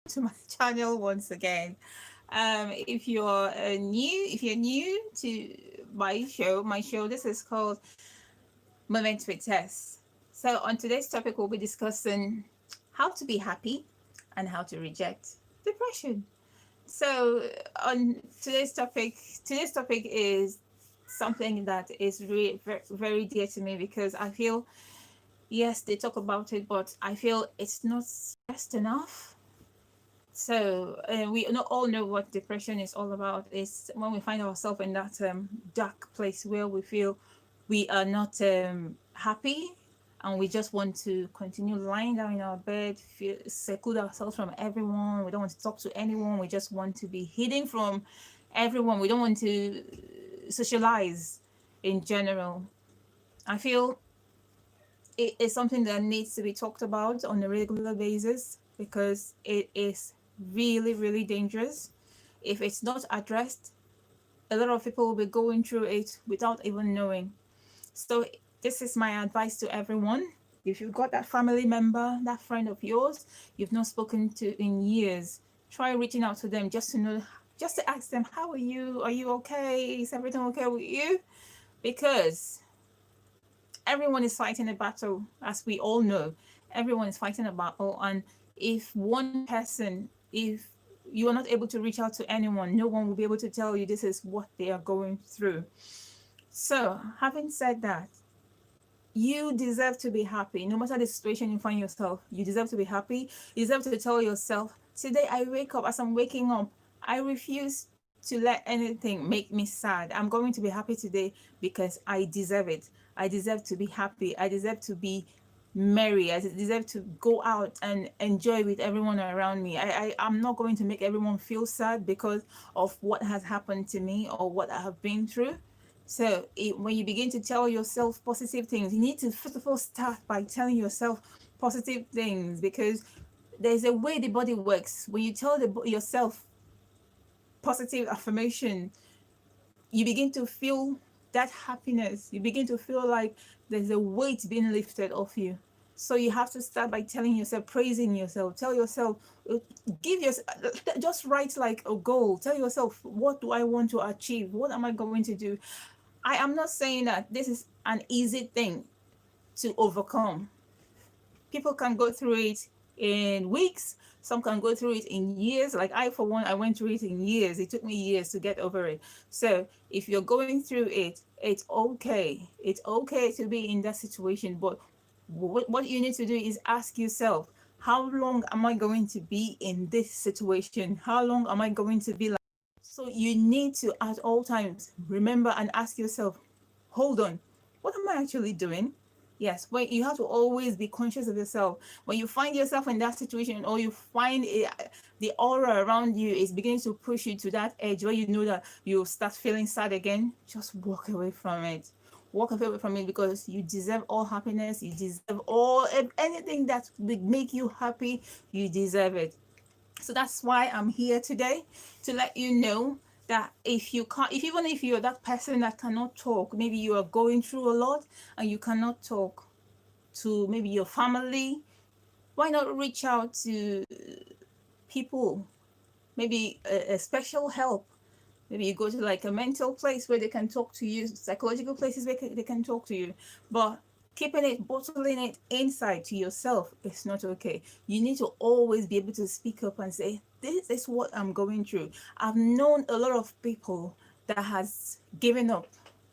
to my channel once again. If you're new to my show, this is called Moment with Tess. So on today's topic, we'll be discussing how to be happy and how to reject depression. So on today's topic is something that is really very, very dear to me because I feel yes, they talk about it, but I feel it's not stressed enough. So we not all know what depression is all about. It's when we find ourselves in that dark place where we feel we are not happy and we just want to continue lying down in our bed, feel seclude ourselves from everyone. We don't want to talk to anyone. We just want to be hidden from everyone. We don't want to socialize in general. I feel it is something that needs to be talked about on a regular basis because it is really, really dangerous. If it's not addressed, a lot of people will be going through it without even knowing. So, this is my advice to everyone. If you've got that family member, that friend of yours you've not spoken to in years, try reaching out to them just to know, just to ask them, how are you? Are you okay? Is everything okay with you? Because everyone is fighting a battle, as we all know. Everyone is fighting a battle, and if one person, if you are not able to reach out to anyone, no one will be able to tell you this is what they are going through. So, having said that, you deserve to be happy. No matter the situation you find yourself, you deserve to be happy. You deserve to tell yourself, today I wake up, as I'm waking up, I refuse to let anything make me sad. I'm going to be happy today because I deserve it. I deserve to be happy. I deserve to be merry. I deserve to go out and enjoy with everyone around me. I'm not going to make everyone feel sad because of what has happened to me or what I have been through. So when you begin to tell yourself positive things, you need to first of all start by telling yourself positive things because there's a way the body works. When you tell yourself positive affirmation, you begin to feel that happiness. You begin to feel like there's a weight being lifted off you. So you have to start by telling yourself, praising yourself. Tell yourself, give yourself, just write like a goal. Tell yourself, what do I want to achieve? What am I going to do? I am not saying that this is an easy thing to overcome. People can go through it in weeks, some can go through it in years. Like I, for one, I went through it in years. It took me years to get over it. So if you're going through it, it's okay. It's okay to be in that situation. But what you need to do is ask yourself, how long am I going to be in this situation? How long am I going to be like? So you need to at all times remember and ask yourself, hold on, what am I actually doing? Yes, when you have to always be conscious of yourself. When you find yourself in that situation or you find the aura around you is beginning to push you to that edge where you know that you start feeling sad again, just walk away from it. Walk away from it because you deserve all happiness. You deserve all anything that would make you happy. You deserve it. So that's why I'm here today to let you know that if you can't, if even if you're that person that cannot talk, maybe you are going through a lot and you cannot talk to maybe your family, why not reach out to people, maybe a special help. Maybe you go to like a mental place where they can talk to you, psychological places where they can talk to you. But keeping it, bottling it inside to yourself is not okay. You need to always be able to speak up and say, this is what I'm going through. I've known a lot of people that has given up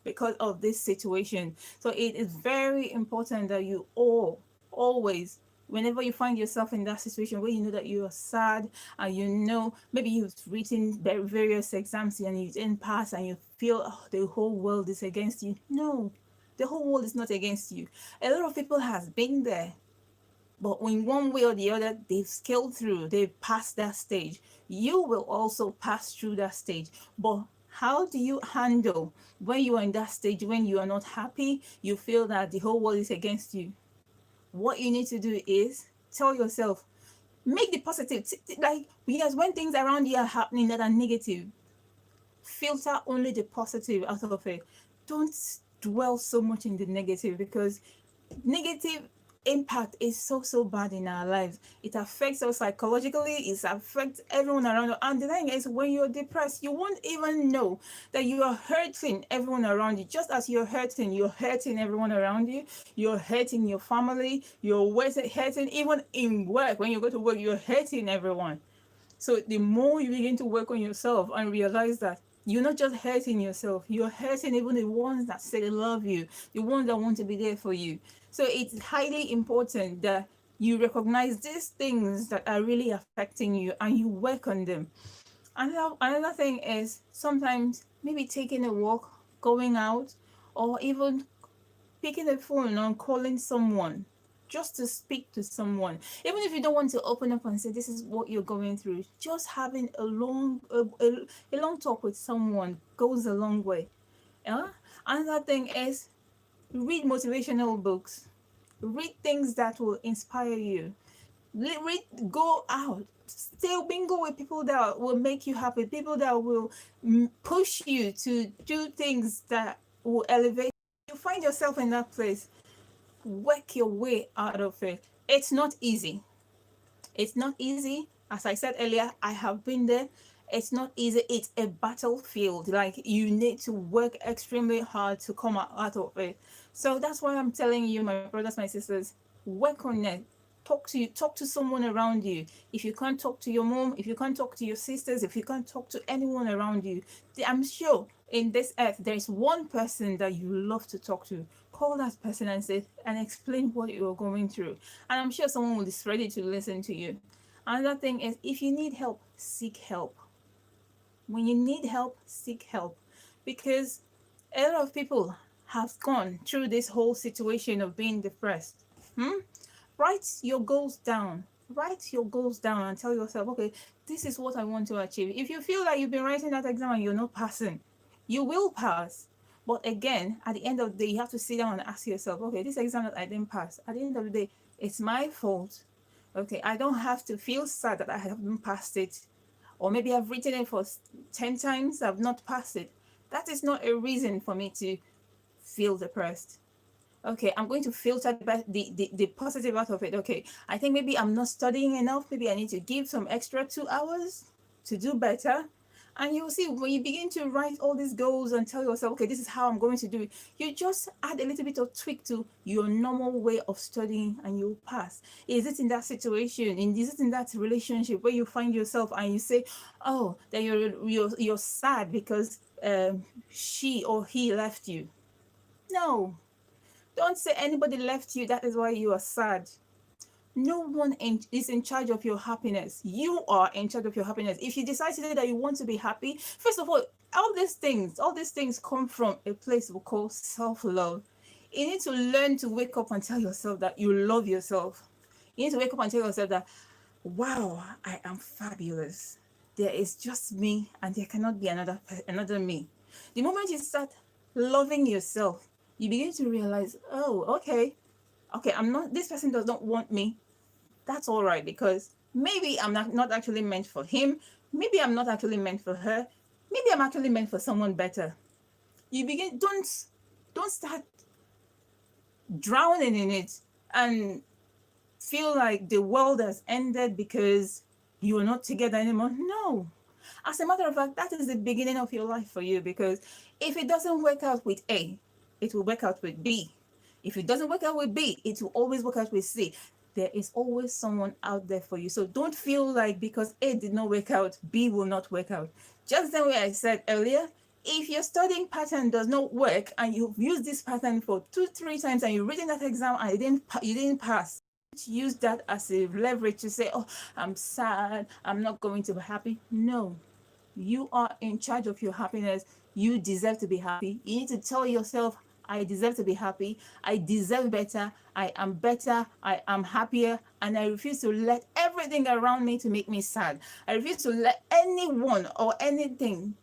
because of this situation. So it is very important that you all always, whenever you find yourself in that situation where you know that you are sad and you know maybe you've written various exams and you didn't pass and you feel, oh, the whole world is against you. No, the whole world is not against you. A lot of people has been there, but in one way or the other, they've scaled through, they've passed that stage. You will also pass through that stage. But how do you handle when you are in that stage, when you are not happy, you feel that the whole world is against you? What you need to do is tell yourself, make the positive, like, yes, when things around you are happening that are negative, filter only the positive out of it. Don't dwell so much in the negative because negative impact is so bad in our lives. It affects us psychologically, it affects everyone around you. And the thing is, when you're depressed, you won't even know that you are hurting everyone around you. Just as you're hurting everyone around you, you're hurting your family, you're hurting even in work. When you go to work, you're hurting everyone. So the more you begin to work on yourself and realize that you're not just hurting yourself, you're hurting even the ones that say they love you, the ones that want to be there for you. So it's highly important that you recognize these things that are really affecting you and you work on them. Another thing is sometimes maybe taking a walk, going out, or even picking the phone and calling someone just to speak to someone, even if you don't want to open up and say this is what you're going through, just having a long talk with someone goes a long way. Yeah. Another thing is read motivational books, read things that will inspire you, read, go out, stay bingo with people that will make you happy, people that will push you to do things that will elevate you. Find yourself in that place, work your way out of it. It's not easy. It's not easy. As I said earlier, I have been there. It's not easy. It's a battlefield. Like you need to work extremely hard to come out of it. So that's why I'm telling you, my brothers, my sisters, work on it. Talk to someone around you. If you can't talk to your mom, if you can't talk to your sisters, if you can't talk to anyone around you, I'm sure in this earth there is one person that you love to talk to. Call that person and say and explain what you're going through, and I'm sure someone will be ready to listen to you. Another thing is, if you need help, seek help. When you need help, seek help, because a lot of people have gone through this whole situation of being depressed. Write your goals down. Write your goals down and tell yourself, okay, this is what I want to achieve. If you feel like you've been writing that exam and you're not passing, you will pass. But again, at the end of the day, you have to sit down and ask yourself, okay, this exam that I didn't pass, at the end of the day, it's my fault. Okay, I don't have to feel sad that I haven't passed it. Or maybe I've written it for 10 times, I've not passed it. That is not a reason for me to feel depressed. Okay, I'm going to filter the positive out of it. Okay, I think maybe I'm not studying enough. Maybe I need to give some extra 2 hours to do better. And you'll see when you begin to write all these goals and tell yourself, okay, this is how I'm going to do it, you just add a little bit of tweak to your normal way of studying and you'll pass. Is it in that situation, is it in that relationship where you find yourself and you say, oh, that you're sad because she or he left you? No, don't say anybody left you, that is why you are sad. No one is in charge of your happiness. You are in charge of your happiness. If you decide today that you want to be happy, first of all these things come from a place we call self-love. You need to learn to wake up and tell yourself that you love yourself. You need to wake up and tell yourself that, wow, I am fabulous. There is just me and there cannot be another me. The moment you start loving yourself, you begin to realize, oh, okay, I'm not, this person does not want me. That's all right, because maybe I'm not actually meant for him. Maybe I'm not actually meant for her. Maybe I'm actually meant for someone better. You begin, don't start drowning in it and feel like the world has ended because you are not together anymore. No. As a matter of fact, that is the beginning of your life for you, because if it doesn't work out with A, it will work out with B. If it doesn't work out with B, it will always work out with C. There is always someone out there for you. So don't feel like because A did not work out, B will not work out. Just the way I said earlier, if your studying pattern does not work and you've used this pattern for 2-3 times and you've written that exam and you didn't pass, use that as a leverage to say, oh, I'm sad, I'm not going to be happy. No, you are in charge of your happiness. You deserve to be happy. You need to tell yourself, I deserve to be happy. I deserve better. I am happier, and I refuse to let everything around me to make me sad. I refuse to let anyone or anything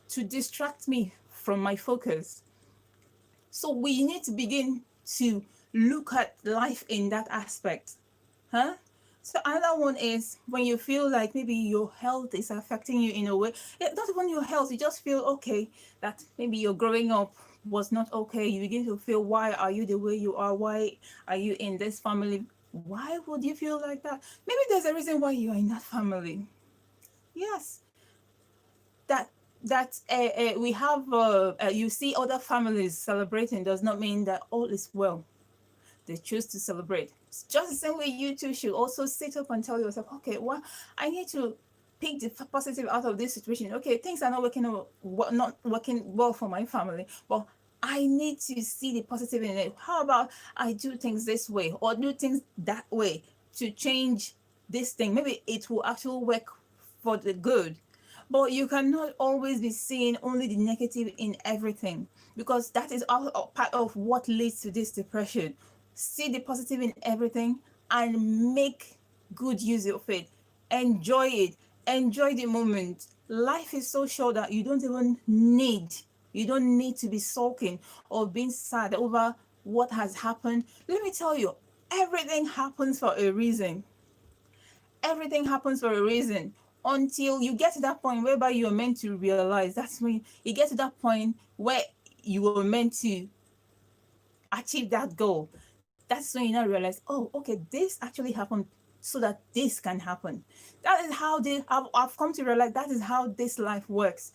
to distract me from my focus. So we need to begin to look at life in that aspect. So another one is when you feel like maybe your health is affecting you in a way, not even your health, you just feel okay that maybe you're growing up was not okay. You begin to feel, why are you the way you are? Why are you in this family? Why would you feel like that? Maybe there's a reason why you are in that family. Yes, that we have you see other families celebrating does not mean that all is well. They choose to celebrate. It's just the same way you too should also sit up and tell yourself, okay, well, I need to pick the positive out of this situation. Okay, things are not working well for my family, but I need to see the positive in it. How about I do things this way or do things that way to change this thing? Maybe it will actually work for the good. But you cannot always be seeing only the negative in everything, because that is all part of what leads to this depression. See the positive in everything and make good use of it. Enjoy it. Enjoy the moment. Life is so short that you don't need to be sulking or being sad over what has happened. Let me tell you, everything happens for a reason. Everything happens for a reason, until you get to that point whereby you're meant to realize. That's when you get to that point where you were meant to achieve that goal. That's when you now realize, oh, okay, this actually happened so that this can happen. That is how I've come to realize that is how this life works.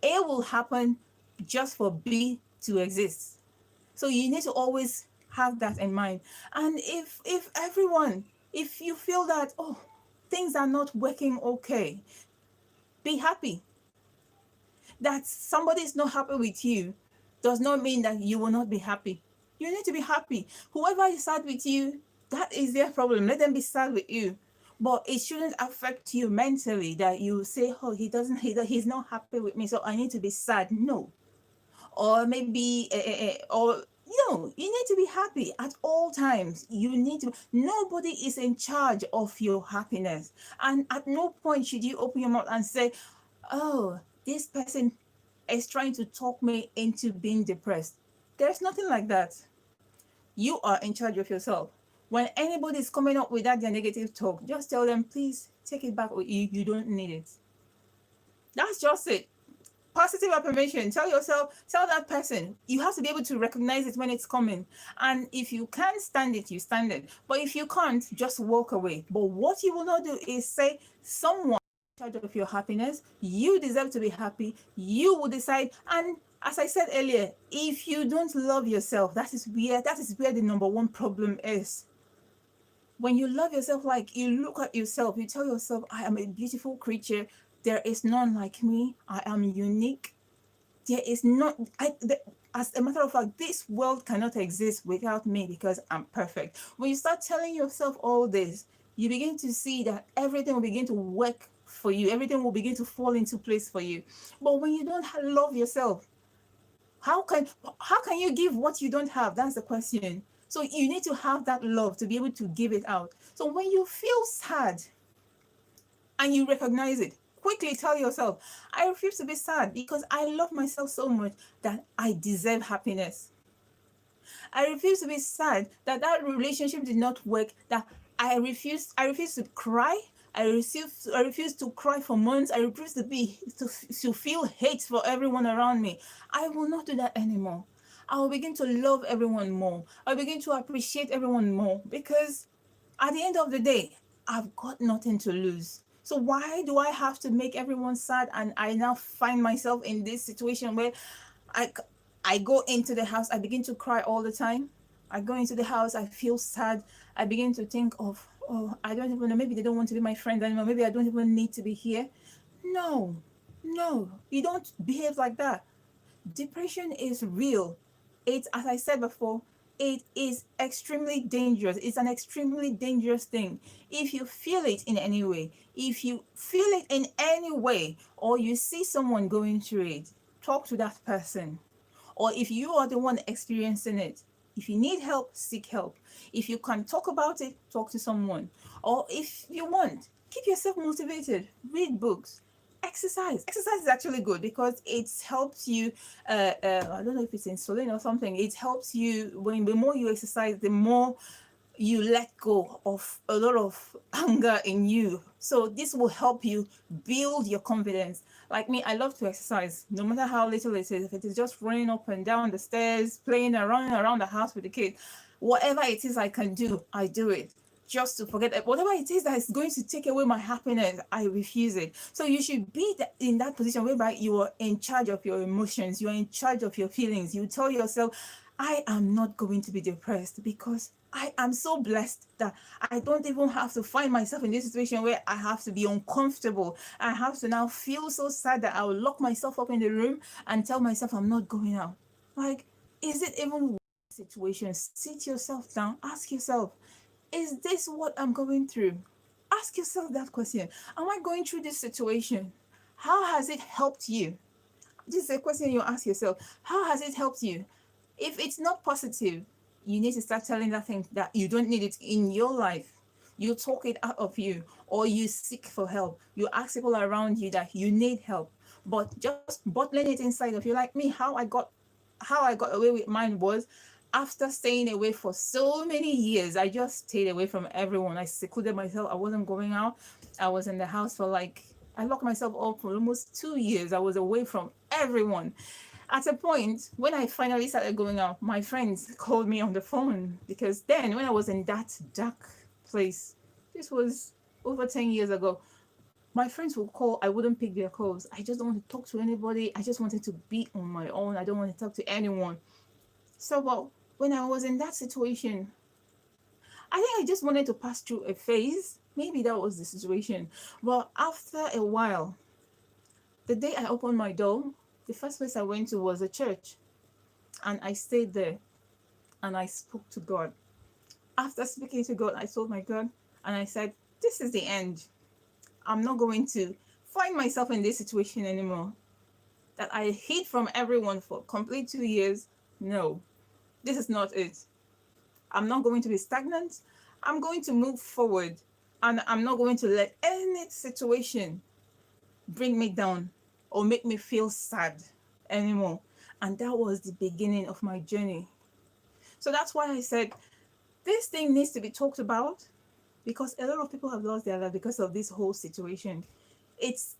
A will happen just for B to exist. So you need to always have that in mind. And if you feel that, oh, things are not working okay, be happy. That somebody is not happy with you does not mean that you will not be happy. You need to be happy. Whoever is sad with you, that is their problem. Let them be sad with you. But it shouldn't affect you mentally that you say, oh, he's not happy with me, so I need to be sad. No. Or maybe, or no, you need to be happy at all times. You need to, nobody is in charge of your happiness. And at no point should you open your mouth and say, oh, this person is trying to talk me into being depressed. There's nothing like that. You are in charge of yourself. When anybody is coming up with that their negative talk, just tell them, please take it back with you. You don't need it. That's just it. Positive affirmation. Tell yourself, tell that person. You have to be able to recognize it when it's coming. And if you can stand it, you stand it. But if you can't, just walk away. But what you will not do is say, someone in charge of your happiness, you deserve to be happy. You will decide. And as I said earlier, if you don't love yourself, that is where the number one problem is. When you love yourself, like you look at yourself, you tell yourself, I am a beautiful creature. There is none like me. I am unique. There is not, as a matter of fact, this world cannot exist without me because I'm perfect. When you start telling yourself all this, you begin to see that everything will begin to work for you. Everything will begin to fall into place for you. But when you don't love yourself, how can you give what you don't have? That's the question. So you need to have that love to be able to give it out. So when you feel sad and you recognize it, quickly tell yourself, I refuse to be sad because I love myself so much that I deserve happiness. I refuse to be sad that relationship did not work, that I refuse to cry. I refuse to cry for months. I refuse to feel hate for everyone around me. I will not do that anymore. I will begin to love everyone more. I'll begin to appreciate everyone more, because at the end of the day, I've got nothing to lose. So why do I have to make everyone sad? And I now find myself in this situation where I go into the house, I begin to cry all the time. I go into the house, I feel sad. I begin to think of, oh, I don't even know, maybe they don't want to be my friend anymore. Maybe I don't even need to be here. No, you don't behave like that. Depression is real. It's, as I said before, it is extremely dangerous. It's an extremely dangerous thing. If you feel it in any way, or you see someone going through it, talk to that person. Or if you are the one experiencing it, if you need help, seek help. If you can talk about it, talk to someone. Or if you want, keep yourself motivated, read books. Exercise is actually good because it helps you, I don't know if it's insulin or something, it helps you. When the more you exercise, the more you let go of a lot of anger in you. So this will help you build your confidence. Like me, I love to exercise, no matter how little it is. If it is just running up and down the stairs, playing around the house with the kids, whatever it is I can do, I do it. Just to forget that whatever it is that is going to take away my happiness, I refuse it. So you should be in that position whereby you are in charge of your emotions, you are in charge of your feelings. You tell yourself, I am not going to be depressed because I am so blessed that I don't even have to find myself in this situation where I have to be uncomfortable. I have to now feel so sad that I will lock myself up in the room and tell myself I'm not going out. Like, is it even worth the situation? Sit yourself down, ask yourself, is this what I'm going through? Ask yourself that question. Am I going through this situation? How has it helped you? This is a question you ask yourself. How has it helped you? If it's not positive, you need to start telling that thing that you don't need it in your life. You talk it out of you, or you seek for help. You ask people around you that you need help. But just bottling it inside of you, like me, how I got away with mine was after staying away for so many years. I just stayed away from everyone. I secluded myself. I wasn't going out. I was in the house for I locked myself up for almost 2 years. I was away from everyone. At a point, when I finally started going out, my friends called me on the phone because then, when I was in that dark place, this was over 10 years ago, my friends would call. I wouldn't pick their calls. I just don't want to talk to anybody. I just wanted to be on my own. I don't want to talk to anyone. So, well, when I was in that situation, I think I just wanted to pass through a phase. Maybe that was the situation. But after a while, the day I opened my door, the first place I went to was a church. And I stayed there and I spoke to God. After speaking to God, I told my God and I said, this is the end. I'm not going to find myself in this situation anymore. That I hid from everyone for complete 2 years. No, this is not it. I'm not going to be stagnant. I'm going to move forward. And I'm not going to let any situation bring me down or make me feel sad anymore. And that was the beginning of my journey. So that's why I said this thing needs to be talked about, because a lot of people have lost their life because of this whole situation. It's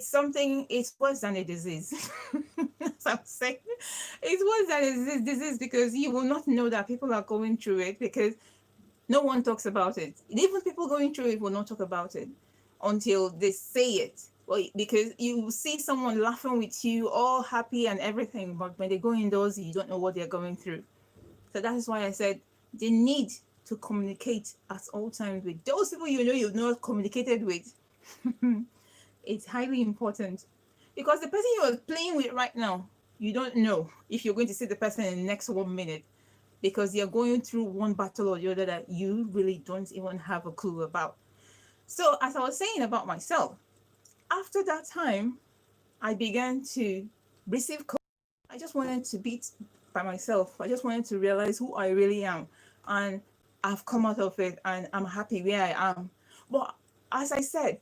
something. It's worse than a disease. As I'm saying, it's worse than a disease because you will not know that people are going through it because no one talks about it. Even people going through it will not talk about it until they say it. Well, because you see someone laughing with you, all happy and everything, but when they go indoors, you don't know what they're going through. So that is why I said they need to communicate at all times with those people you know you've not communicated with. It's highly important because the person you're playing with right now, you don't know if you're going to see the person in the next 1 minute because you're going through one battle or the other that you really don't even have a clue about. So as I was saying about myself, after that time, I began to receive coaching. I just wanted to be by myself. I just wanted to realize who I really am. And I've come out of it and I'm happy where I am. But as I said,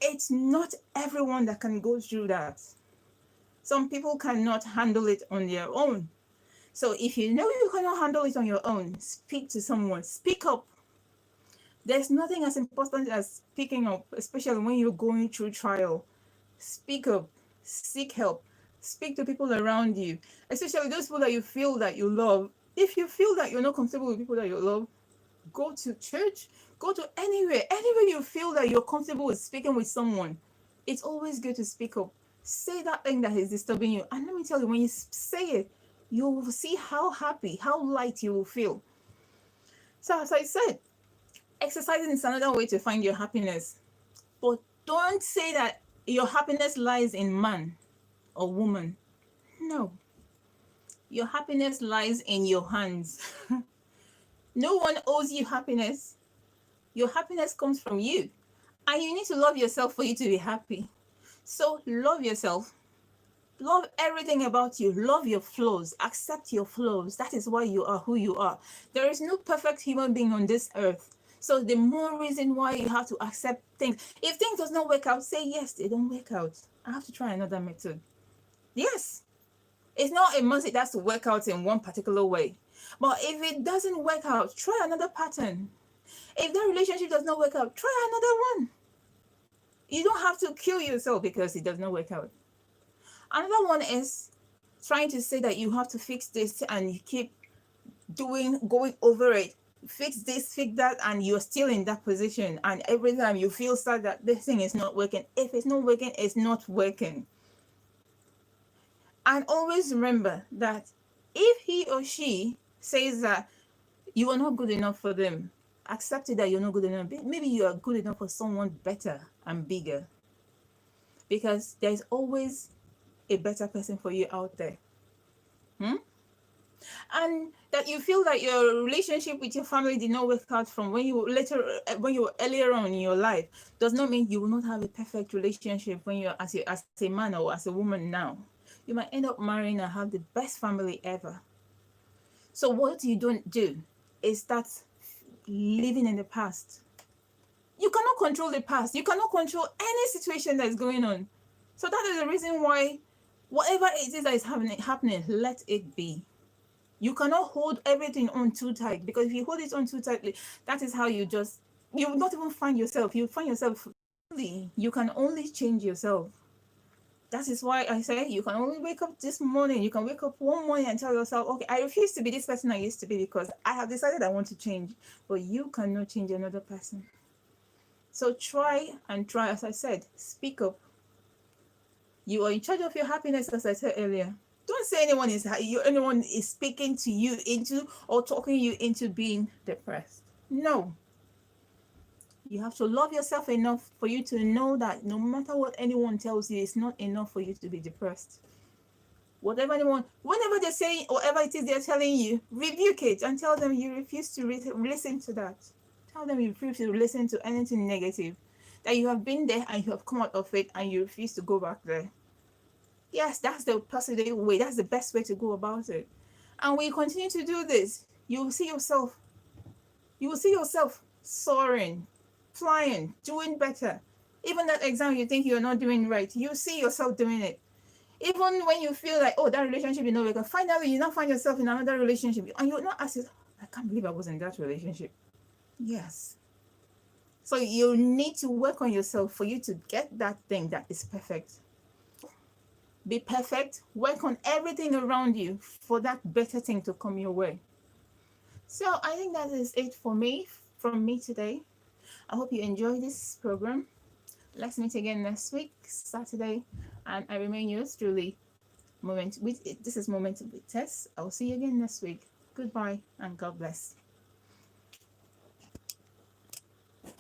it's not everyone that can go through that. Some people cannot handle it on their own. So if you know you cannot handle it on your own, speak to someone, speak up. There's nothing as important as speaking up, especially when you're going through trial. Speak up, seek help, speak to people around you, especially those people that you feel that you love. If you feel that you're not comfortable with people that you love, go to church, go to anywhere you feel that you're comfortable with speaking with someone. It's always good to speak up. Say that thing that is disturbing you. And let me tell you, when you say it, you will see how happy, how light you will feel. So as I said, exercising is another way to find your happiness. But don't say that your happiness lies in man or woman. No. Your happiness lies in your hands. No one owes you happiness. Your happiness comes from you. And you need to love yourself for you to be happy. So love yourself. Love everything about you. Love your flaws. Accept your flaws. That is why you are who you are. There is no perfect human being on this earth. So the more reason why you have to accept things. If things does not work out, say yes, they don't work out. I have to try another method. Yes. It's not a must it has to work out in one particular way. But if it doesn't work out, try another pattern. If that relationship does not work out, try another one. You don't have to kill yourself because it does not work out. Another one is trying to say that you have to fix this and you keep going over it. Fix this, fix that, and you're still in that position. And every time you feel sad that this thing is not working. If it's not working, it's not working. And always remember that if he or she says that you are not good enough for them, accept it that you're not good enough. Maybe you are good enough for someone better and bigger. Because there's always a better person for you out there. And that you feel that your relationship with your family did not work out from when you were earlier on in your life does not mean you will not have a perfect relationship when you're as a man or as a woman now. You might end up marrying and have the best family ever. So what you don't do is start living in the past. You cannot control the past. You cannot control any situation that is going on. So that is the reason why whatever it is that is happening, let it be. You cannot hold everything on too tight, because if you hold it on too tightly, that is how you will not even find yourself. You find yourself, you can only change yourself. That is why I say you can only wake up this morning. You can wake up one morning and tell yourself, okay, I refuse to be this person I used to be because I have decided I want to change. But you cannot change another person. So try and try, as I said, speak up. You are in charge of your happiness, as I said earlier. Don't say anyone is speaking to you into or talking you into being depressed. No. You have to love yourself enough for you to know that no matter what anyone tells you, it's not enough for you to be depressed. Whenever they're saying, whatever it is they're telling you, rebuke it and tell them you refuse to listen to that. Tell them you refuse to listen to anything negative. That you have been there and you have come out of it and you refuse to go back there. Yes, that's the positive way. That's the best way to go about it. And when you continue to do this, you will see yourself soaring, flying, doing better. Even that exam you think you're not doing right, you see yourself doing it. Even when you feel like, oh, that relationship is not working, finally you now find yourself in another relationship and you're not asking, I can't believe I was in that relationship. Yes. So you need to work on yourself for you to get that thing that is perfect. Be perfect, work on everything around you for that better thing to come your way. So I think that is it from me today. I hope you enjoy this program. Let's meet again next week, Saturday. And I remain yours truly, this is Moment with Tess. I will see you again next week. Goodbye and God bless.